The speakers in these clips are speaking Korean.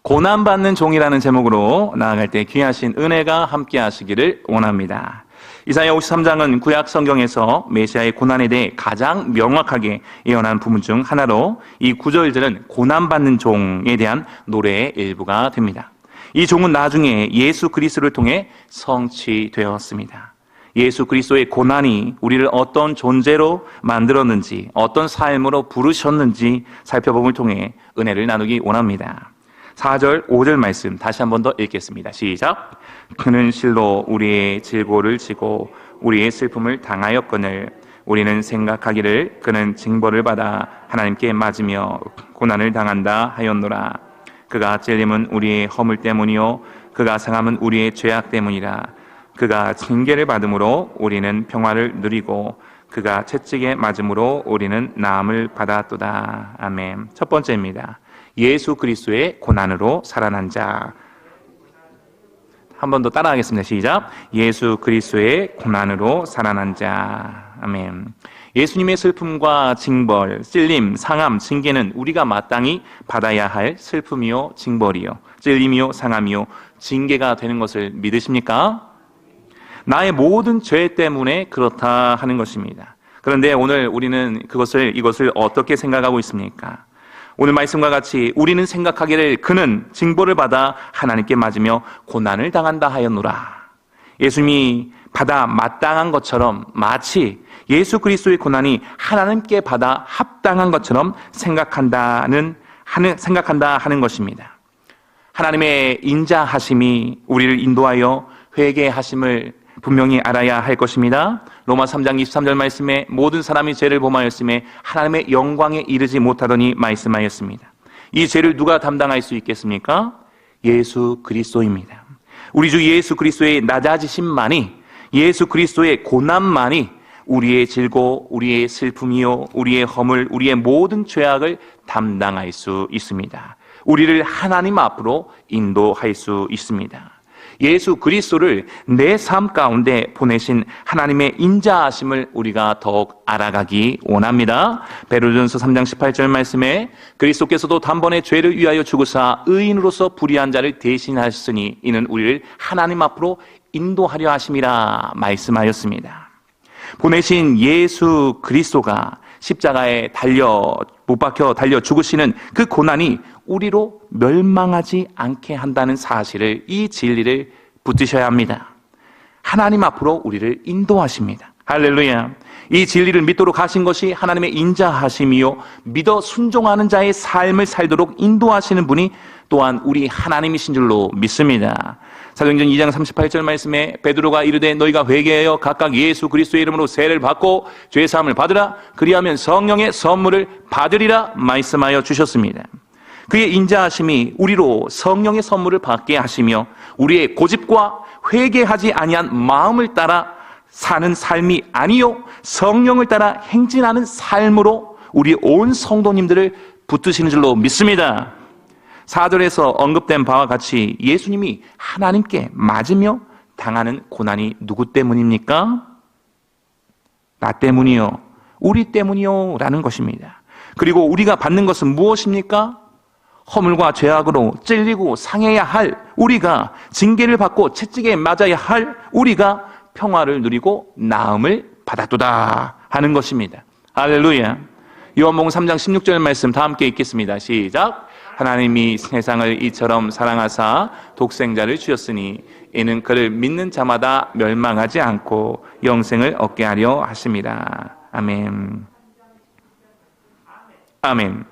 고난받는 종이라는 제목으로 나아갈 때 귀하신 은혜가 함께 하시기를 원합니다. 이사야 53장은 구약 성경에서 메시아의 고난에 대해 가장 명확하게 예언한 부분 중 하나로 이 구절들은 고난받는 종에 대한 노래의 일부가 됩니다. 이 종은 나중에 예수 그리스도를 통해 성취되었습니다. 예수 그리스도의 고난이 우리를 어떤 존재로 만들었는지, 어떤 삶으로 부르셨는지 살펴봄을 통해 은혜를 나누기 원합니다. 4절, 5절 말씀 다시 한 번 더 읽겠습니다. 시작. 그는 실로 우리의 질고를 지고 우리의 슬픔을 당하였거늘 우리는 생각하기를 그는 징벌을 받아 하나님께 맞으며 고난을 당한다 하였노라. 그가 찔림은 우리의 허물 때문이요 그가 상함은 우리의 죄악 때문이라. 그가 징계를 받음으로 우리는 평화를 누리고 그가 채찍에 맞음으로 우리는 나음을 받았도다. 아멘. 첫 번째입니다. 예수 그리스도의 고난으로 살아난 자. 한 번 더 따라하겠습니다. 시작. 예수 그리스도의 고난으로 살아난 자. 아멘. 예수님의 슬픔과 징벌, 찔림, 상함, 징계는 우리가 마땅히 받아야 할 슬픔이요 징벌이요 찔림이요 상함이요 징계가 되는 것을 믿으십니까? 나의 모든 죄 때문에 그렇다 하는 것입니다. 그런데 오늘 우리는 이것을 어떻게 생각하고 있습니까? 오늘 말씀과 같이 우리는 생각하기를 그는 징벌을 받아 하나님께 맞으며 고난을 당한다 하였노라. 예수님이 받아 마땅한 것처럼 마치 예수 그리스도의 고난이 하나님께 받아 합당한 것처럼 생각한다 하는 것입니다. 하나님의 인자하심이 우리를 인도하여 회개하심을 분명히 알아야 할 것입니다. 로마 3장 23절 말씀에 모든 사람이 죄를 범하였음에 하나님의 영광에 이르지 못하더니 말씀하였습니다. 이 죄를 누가 담당할 수 있겠습니까? 예수 그리스도입니다. 우리 주 예수 그리스도의 낮아지심만이, 예수 그리스도의 고난만이 우리의 질고, 우리의 슬픔이요, 우리의 허물, 우리의 모든 죄악을 담당할 수 있습니다. 우리를 하나님 앞으로 인도할 수 있습니다. 예수 그리스도를 내 삶 가운데 보내신 하나님의 인자하심을 우리가 더욱 알아가기 원합니다. 베드로전서 3장 18절 말씀에 그리스도께서도 단번에 죄를 위하여 죽으사 의인으로서 불의한 자를 대신하셨으니 이는 우리를 하나님 앞으로 인도하려 하심이라 말씀하였습니다. 보내신 예수 그리스도가 십자가에 못 박혀 달려 죽으시는 그 고난이 우리로 멸망하지 않게 한다는 사실을, 이 진리를 붙드셔야 합니다. 하나님 앞으로 우리를 인도하십니다. 할렐루야. 이 진리를 믿도록 하신 것이 하나님의 인자하심이요 믿어 순종하는 자의 삶을 살도록 인도하시는 분이 또한 우리 하나님이신 줄로 믿습니다. 사도행전 2장 38절 말씀에 베드로가 이르되 너희가 회개하여 각각 예수 그리스도의 이름으로 세례를 받고 죄 사함을 받으라 그리하면 성령의 선물을 받으리라 말씀하여 주셨습니다. 그의 인자하심이 우리로 성령의 선물을 받게 하시며 우리의 고집과 회개하지 아니한 마음을 따라 사는 삶이 아니요 성령을 따라 행진하는 삶으로 우리 온 성도님들을 붙드시는 줄로 믿습니다. 4절에서 언급된 바와 같이 예수님이 하나님께 맞으며 당하는 고난이 누구 때문입니까? 나 때문이요, 우리 때문이요 라는 것입니다. 그리고 우리가 받는 것은 무엇입니까? 허물과 죄악으로 찔리고 상해야 할 우리가, 징계를 받고 채찍에 맞아야 할 우리가 평화를 누리고 나음을 받았도다 하는 것입니다. 할렐루야. 요한복음 3장 16절 말씀 다 함께 읽겠습니다. 시작. 하나님이 세상을 이처럼 사랑하사 독생자를 주셨으니 이는 그를 믿는 자마다 멸망하지 않고 영생을 얻게 하려 하심이라. 아멘. 아멘.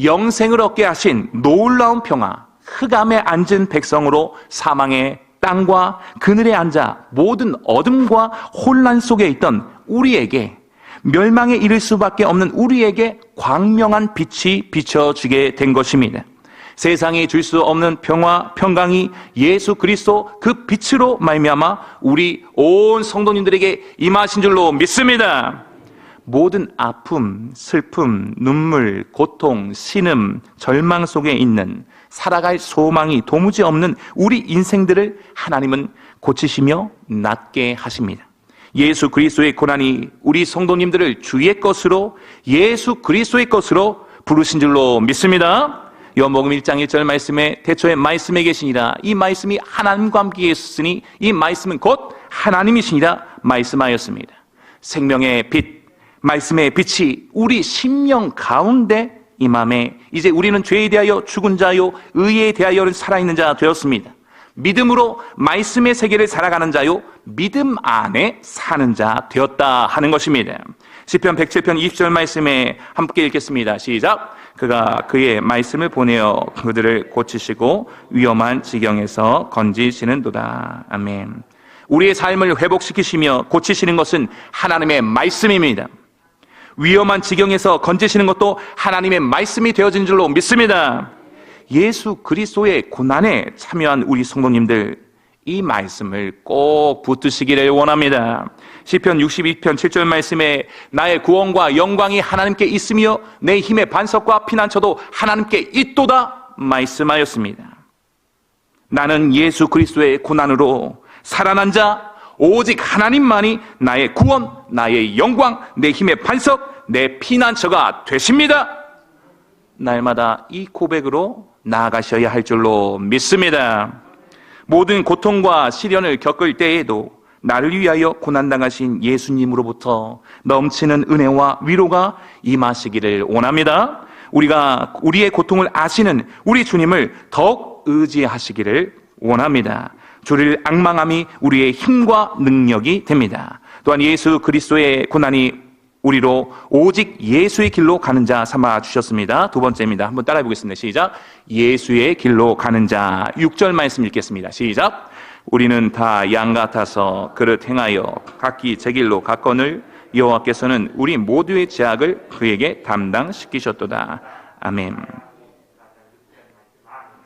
영생을 얻게 하신 놀라운 평화, 흑암에 앉은 백성으로 사망의 땅과 그늘에 앉아 모든 어둠과 혼란 속에 있던 우리에게, 멸망에 이를 수밖에 없는 우리에게 광명한 빛이 비춰지게 된 것입니다. 세상이 줄 수 없는 평화, 평강이 예수 그리스도 그 빛으로 말미암아 우리 온 성도님들에게 임하신 줄로 믿습니다. 모든 아픔, 슬픔, 눈물, 고통, 신음, 절망 속에 있는 살아갈 소망이 도무지 없는 우리 인생들을 하나님은 고치시며 낫게 하십니다. 예수 그리스도의 고난이 우리 성도님들을 주의 것으로, 예수 그리스도의 것으로 부르신 줄로 믿습니다. 요한복음 1장 1절 말씀에 태초에 말씀에 계시니라. 이 말씀이 하나님과 함께 있으니 이 말씀은 곧 하나님이시니라 말씀하였습니다. 생명의 빛, 말씀의 빛이 우리 심령 가운데 임함에 이제 우리는 죄에 대하여 죽은 자요 의에 대하여는 살아있는 자 되었습니다. 믿음으로 말씀의 세계를 살아가는 자요 믿음 안에 사는 자 되었다 하는 것입니다. 시편 107편 20절 말씀에 함께 읽겠습니다. 시작. 그가 그의 말씀을 보내어 그들을 고치시고 위험한 지경에서 건지시는도다. 아멘. 우리의 삶을 회복시키시며 고치시는 것은 하나님의 말씀입니다. 위험한 지경에서 건지시는 것도 하나님의 말씀이 되어진 줄로 믿습니다. 예수 그리스도의 고난에 참여한 우리 성도님들, 이 말씀을 꼭 붙드시기를 원합니다. 시편 62편 7절 말씀에 나의 구원과 영광이 하나님께 있으며 내 힘의 반석과 피난처도 하나님께 있도다 말씀하였습니다. 나는 예수 그리스도의 고난으로 살아난 자, 오직 하나님만이 나의 구원, 나의 영광, 내 힘의 반석, 내 피난처가 되십니다. 날마다 이 고백으로 나아가셔야 할 줄로 믿습니다. 모든 고통과 시련을 겪을 때에도 나를 위하여 고난당하신 예수님으로부터 넘치는 은혜와 위로가 임하시기를 원합니다. 우리가 우리의 고통을 아시는 우리 주님을 더욱 의지하시기를 원합니다. 주를 앙망함이 우리의 힘과 능력이 됩니다. 또한 예수 그리스도의 고난이 우리로 오직 예수의 길로 가는 자 삼아 주셨습니다. 두 번째입니다. 한번 따라해 보겠습니다. 시작. 예수의 길로 가는 자. 6절 말씀 읽겠습니다. 시작. 우리는 다 양 같아서 그릇 행하여 각기 제 길로 갔거늘 여호와께서는 우리 모두의 죄악을 그에게 담당시키셨도다. 아멘.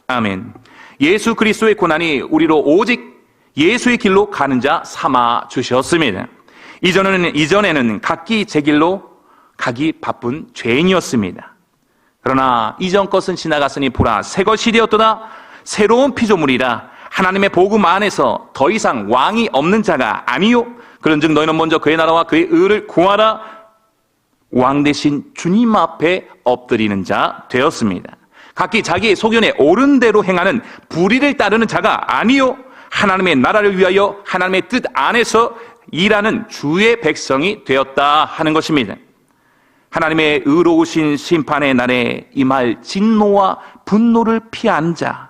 아멘. 예수 그리스도의 고난이 우리로 오직 예수의 길로 가는 자 삼아 주셨습니다. 이전에는 각기 제 길로 가기 바쁜 죄인이었습니다. 그러나 이전 것은 지나갔으니 보라 새 것이 되었도다. 새로운 피조물이라. 하나님의 복음 안에서 더 이상 왕이 없는 자가 아니요 그런즉 너희는 먼저 그의 나라와 그의 의를 구하라. 왕 대신 주님 앞에 엎드리는 자 되었습니다. 각기 자기의 소견에 옳은 대로 행하는 불의를 따르는 자가 아니요 하나님의 나라를 위하여 하나님의 뜻 안에서 일하는 주의 백성이 되었다 하는 것입니다. 하나님의 의로우신 심판의 날에 임할 진노와 분노를 피한 자,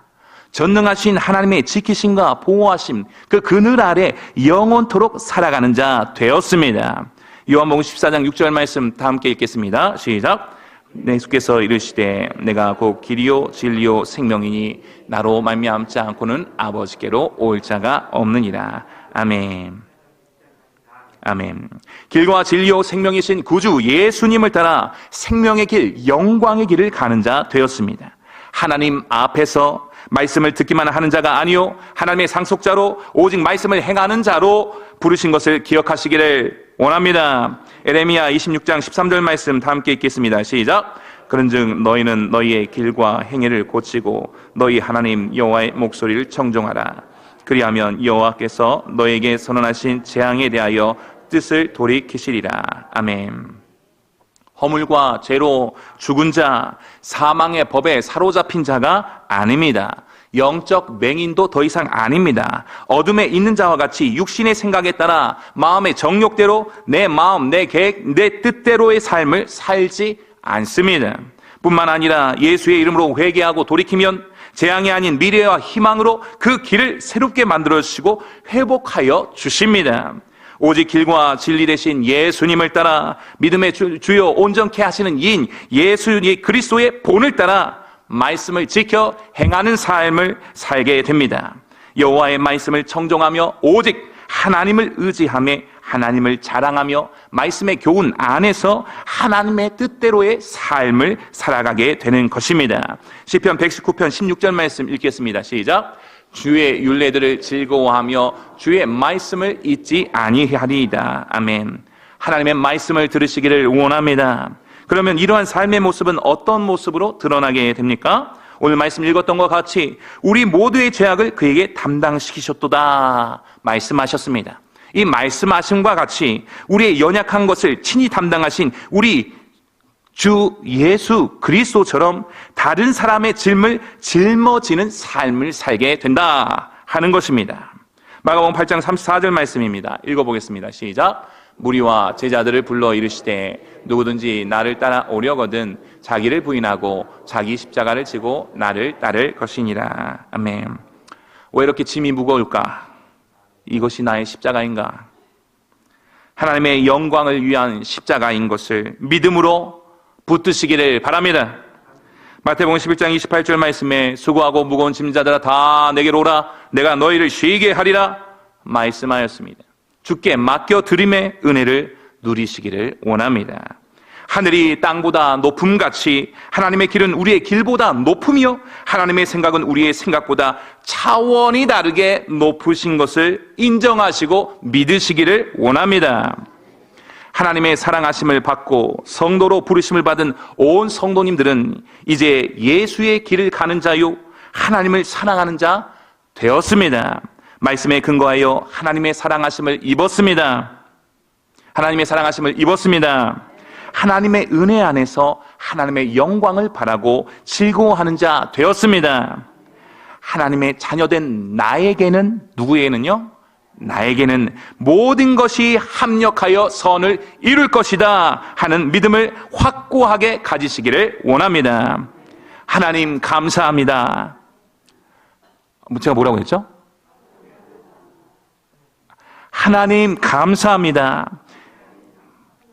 전능하신 하나님의 지키심과 보호하심, 그 그늘 아래 영원토록 살아가는 자 되었습니다. 요한복음 14장 6절 말씀 다 함께 읽겠습니다. 시작. 예수께서 이르시되 내가 곧 길이요 진리요 생명이니 나로 말미암지 않고는 아버지께로 올 자가 없느니라. 아멘. 아멘. 길과 진리요 생명이신 구주 예수님을 따라 생명의 길, 영광의 길을 가는 자 되었습니다. 하나님 앞에서 말씀을 듣기만 하는 자가 아니요 하나님의 상속자로 오직 말씀을 행하는 자로 부르신 것을 기억하시기를 원합니다. 에레미야 26장 13절 말씀 다 함께 읽겠습니다. 시작. 그런즉 너희는 너희의 길과 행위를 고치고 너희 하나님 여호와의 목소리를 청종하라. 그리하면 여호와께서 너에게 선언하신 재앙에 대하여 뜻을 돌이키시리라. 아멘. 허물과 죄로 죽은 자, 사망의 법에 사로잡힌 자가 아닙니다. 영적 맹인도 더 이상 아닙니다. 어둠에 있는 자와 같이 육신의 생각에 따라 마음의 정욕대로 내 마음, 내 계획, 내 뜻대로의 삶을 살지 않습니다. 뿐만 아니라 예수의 이름으로 회개하고 돌이키면 재앙이 아닌 미래와 희망으로 그 길을 새롭게 만들어주시고 회복하여 주십니다. 오직 길과 진리 되신 예수님을 따라 믿음의 주요 온전케 하시는 이인 예수 그리스도의 본을 따라 말씀을 지켜 행하는 삶을 살게 됩니다. 여호와의 말씀을 청종하며 오직 하나님을 의지하며 하나님을 자랑하며 말씀의 교훈 안에서 하나님의 뜻대로의 삶을 살아가게 되는 것입니다. 시편 119편 16절 말씀 읽겠습니다. 시작. 주의 율례들을 즐거워하며 주의 말씀을 잊지 아니하리이다. 아멘. 하나님의 말씀을 들으시기를 원합니다. 그러면 이러한 삶의 모습은 어떤 모습으로 드러나게 됩니까? 오늘 말씀 읽었던 것 같이 우리 모두의 죄악을 그에게 담당시키셨도다 말씀하셨습니다. 이 말씀하심과 같이 우리의 연약한 것을 친히 담당하신 우리 주 예수 그리스도처럼 다른 사람의 짐을 짊어지는 삶을 살게 된다 하는 것입니다. 마가복음 8장 34절 말씀입니다. 읽어보겠습니다. 시작. 무리와 제자들을 불러 이르시되 누구든지 나를 따라오려거든 자기를 부인하고 자기 십자가를 지고 나를 따를 것이니라. 아멘. 왜 이렇게 짐이 무거울까? 이것이 나의 십자가인가? 하나님의 영광을 위한 십자가인 것을 믿음으로 붙드시기를 바랍니다. 마태복음 11장 28절 말씀에 수고하고 무거운 짐자들아 다 내게로 오라 내가 너희를 쉬게 하리라 말씀하였습니다. 주께 맡겨드림의 은혜를 누리시기를 원합니다. 하늘이 땅보다 높음같이 하나님의 길은 우리의 길보다 높으며 하나님의 생각은 우리의 생각보다 차원이 다르게 높으신 것을 인정하시고 믿으시기를 원합니다. 하나님의 사랑하심을 받고 성도로 부르심을 받은 온 성도님들은 이제 예수의 길을 가는 자요 하나님을 사랑하는 자 되었습니다. 말씀에 근거하여 하나님의 사랑하심을 입었습니다. 하나님의 사랑하심을 입었습니다. 하나님의 은혜 안에서 하나님의 영광을 바라고 즐거워하는 자 되었습니다. 하나님의 자녀된 나에게는 누구에게는요? 나에게는 모든 것이 합력하여 선을 이룰 것이다 하는 믿음을 확고하게 가지시기를 원합니다. 하나님 감사합니다. 제가 뭐라고 했죠? 하나님 감사합니다.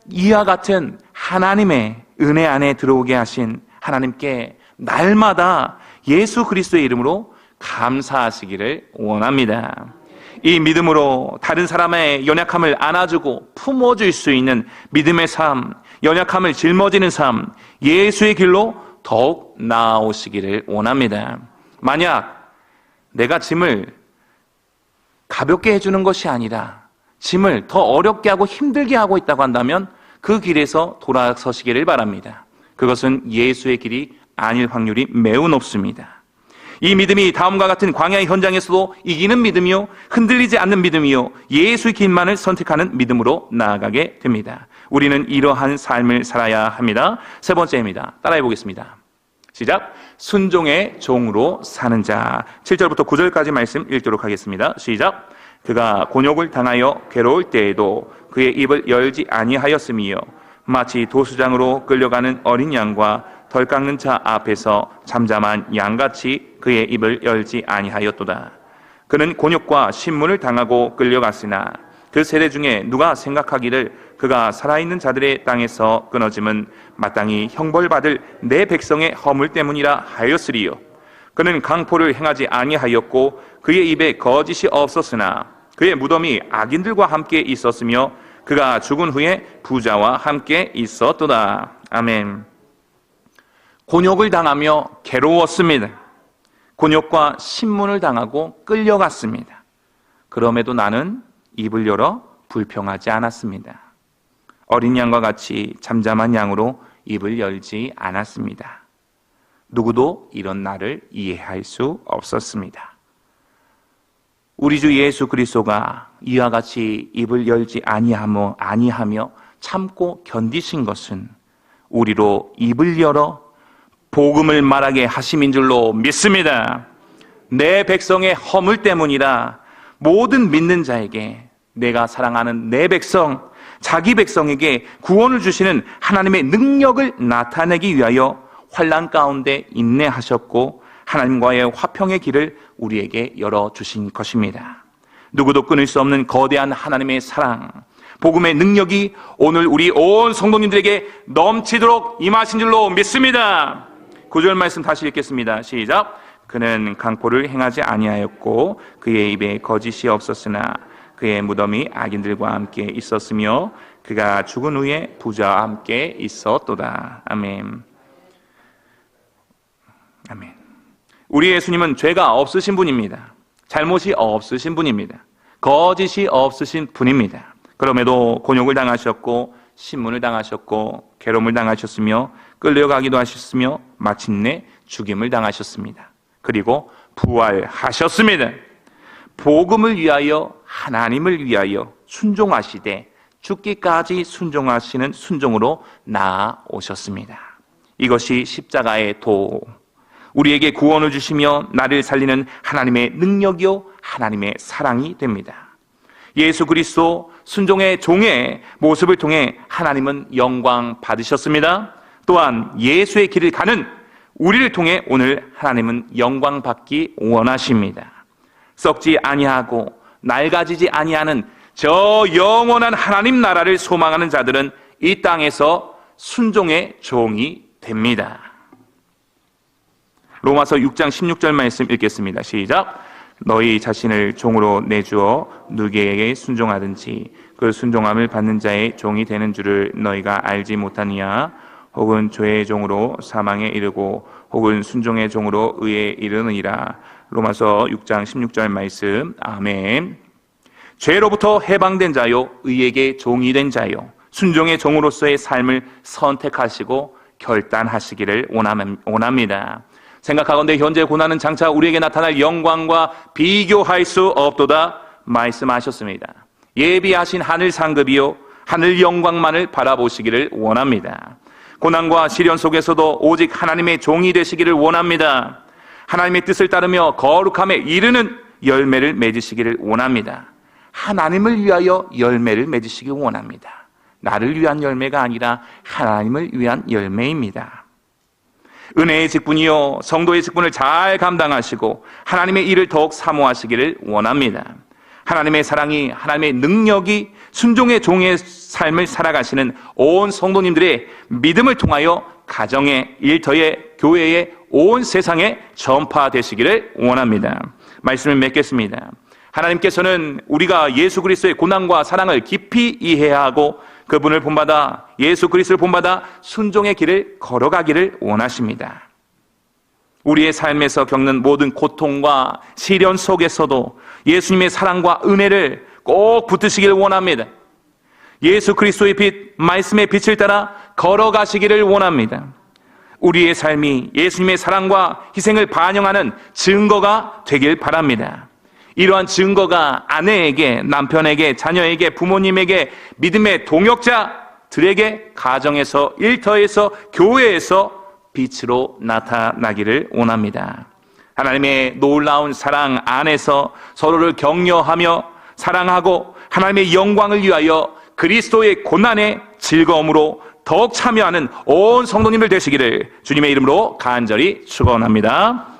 이와 같은 하나님의 은혜 안에 들어오게 하신 하나님께 날마다 예수 그리스도의 이름으로 감사하시기를 원합니다. 이 믿음으로 다른 사람의 연약함을 안아주고 품어줄 수 있는 믿음의 삶, 연약함을 짊어지는 삶, 예수의 길로 더욱 나아오시기를 원합니다. 만약 내가 짐을 가볍게 해주는 것이 아니라 짐을 더 어렵게 하고 힘들게 하고 있다고 한다면 그 길에서 돌아서시기를 바랍니다. 그것은 예수의 길이 아닐 확률이 매우 높습니다. 이 믿음이 다음과 같은 광야의 현장에서도 이기는 믿음이요 흔들리지 않는 믿음이요 예수의 길만을 선택하는 믿음으로 나아가게 됩니다. 우리는 이러한 삶을 살아야 합니다. 세 번째입니다. 따라해 보겠습니다. 시작. 순종의 종으로 사는 자. 7절부터 9절까지 말씀 읽도록 하겠습니다. 시작. 그가 곤욕을 당하여 괴로울 때에도 그의 입을 열지 아니하였으며 마치 도수장으로 끌려가는 어린 양과 덜 깎는 자 앞에서 잠잠한 양같이 그의 입을 열지 아니하였도다. 그는 곤욕과 신문을 당하고 끌려갔으나 그 세대 중에 누가 생각하기를 그가 살아있는 자들의 땅에서 끊어짐은 마땅히 형벌받을 내 백성의 허물 때문이라 하였으리요. 그는 강포를 행하지 아니하였고 그의 입에 거짓이 없었으나 그의 무덤이 악인들과 함께 있었으며 그가 죽은 후에 부자와 함께 있었도다. 아멘. 곤욕을 당하며 괴로웠습니다. 곤욕과 신문을 당하고 끌려갔습니다. 그럼에도 나는 입을 열어 불평하지 않았습니다. 어린 양과 같이 잠잠한 양으로 입을 열지 않았습니다. 누구도 이런 나를 이해할 수 없었습니다. 우리 주 예수 그리스도가 이와 같이 입을 열지 아니하며 참고 견디신 것은 우리로 입을 열어 복음을 말하게 하심인 줄로 믿습니다. 내 백성의 허물 때문이라 모든 믿는 자에게 내가 사랑하는 내 백성, 자기 백성에게 구원을 주시는 하나님의 능력을 나타내기 위하여 환난 가운데 인내하셨고 하나님과의 화평의 길을 우리에게 열어주신 것입니다. 누구도 끊을 수 없는 거대한 하나님의 사랑, 복음의 능력이 오늘 우리 온 성도님들에게 넘치도록 임하신 줄로 믿습니다. 9절 말씀 다시 읽겠습니다. 시작. 그는 강포를 행하지 아니하였고 그의 입에 거짓이 없었으나 그의 무덤이 악인들과 함께 있었으며 그가 죽은 후에 부자와 함께 있었도다. 아멘. 아멘. 우리 예수님은 죄가 없으신 분입니다. 잘못이 없으신 분입니다. 거짓이 없으신 분입니다. 그럼에도 곤욕을 당하셨고 신문을 당하셨고 괴로움을 당하셨으며 끌려가기도 하셨으며 마침내 죽임을 당하셨습니다. 그리고 부활하셨습니다. 복음을 위하여 하나님을 위하여 순종하시되 죽기까지 순종하시는 순종으로 나아오셨습니다. 이것이 십자가의 도, 우리에게 구원을 주시며 나를 살리는 하나님의 능력이요 하나님의 사랑이 됩니다. 예수 그리스도 순종의 종의 모습을 통해 하나님은 영광 받으셨습니다. 또한 예수의 길을 가는 우리를 통해 오늘 하나님은 영광 받기 원하십니다. 썩지 아니하고 낡아지지 아니하는 저 영원한 하나님 나라를 소망하는 자들은 이 땅에서 순종의 종이 됩니다. 로마서 6장 16절 말씀 읽겠습니다. 시작. 너희 자신을 종으로 내주어 누구에게 순종하든지 그 순종함을 받는 자의 종이 되는 줄을 너희가 알지 못하느냐? 혹은 죄의 종으로 사망에 이르고 혹은 순종의 종으로 의에 이르느니라. 로마서 6장 16절 말씀. 아멘. 죄로부터 해방된 자요 의에게 종이 된 자요 순종의 종으로서의 삶을 선택하시고 결단하시기를 원합니다. 생각하건대 현재 고난은 장차 우리에게 나타날 영광과 비교할 수 없도다 말씀하셨습니다. 예비하신 하늘 상급이요 하늘 영광만을 바라보시기를 원합니다. 고난과 시련 속에서도 오직 하나님의 종이 되시기를 원합니다. 하나님의 뜻을 따르며 거룩함에 이르는 열매를 맺으시기를 원합니다. 하나님을 위하여 열매를 맺으시기 원합니다. 나를 위한 열매가 아니라 하나님을 위한 열매입니다. 은혜의 직분이요 성도의 직분을 잘 감당하시고 하나님의 일을 더욱 사모하시기를 원합니다. 하나님의 사랑이, 하나님의 능력이 순종의 종의 삶을 살아가시는 온 성도님들의 믿음을 통하여 가정에, 일터에, 교회에, 온 세상에 전파되시기를 원합니다. 말씀을 맺겠습니다. 하나님께서는 우리가 예수 그리스도의 고난과 사랑을 깊이 이해하고 그분을 본받아, 예수 그리스도를 본받아 순종의 길을 걸어가기를 원하십니다. 우리의 삶에서 겪는 모든 고통과 시련 속에서도 예수님의 사랑과 은혜를 꼭 붙드시길 원합니다. 예수 그리스도의 빛, 말씀의 빛을 따라 걸어가시기를 원합니다. 우리의 삶이 예수님의 사랑과 희생을 반영하는 증거가 되길 바랍니다. 이러한 증거가 아내에게, 남편에게, 자녀에게, 부모님에게, 믿음의 동역자들에게 가정에서, 일터에서, 교회에서 빛으로 나타나기를 원합니다. 하나님의 놀라운 사랑 안에서 서로를 격려하며 사랑하고 하나님의 영광을 위하여 그리스도의 고난의 즐거움으로 더욱 참여하는 온 성도님들 되시기를 주님의 이름으로 간절히 축원합니다.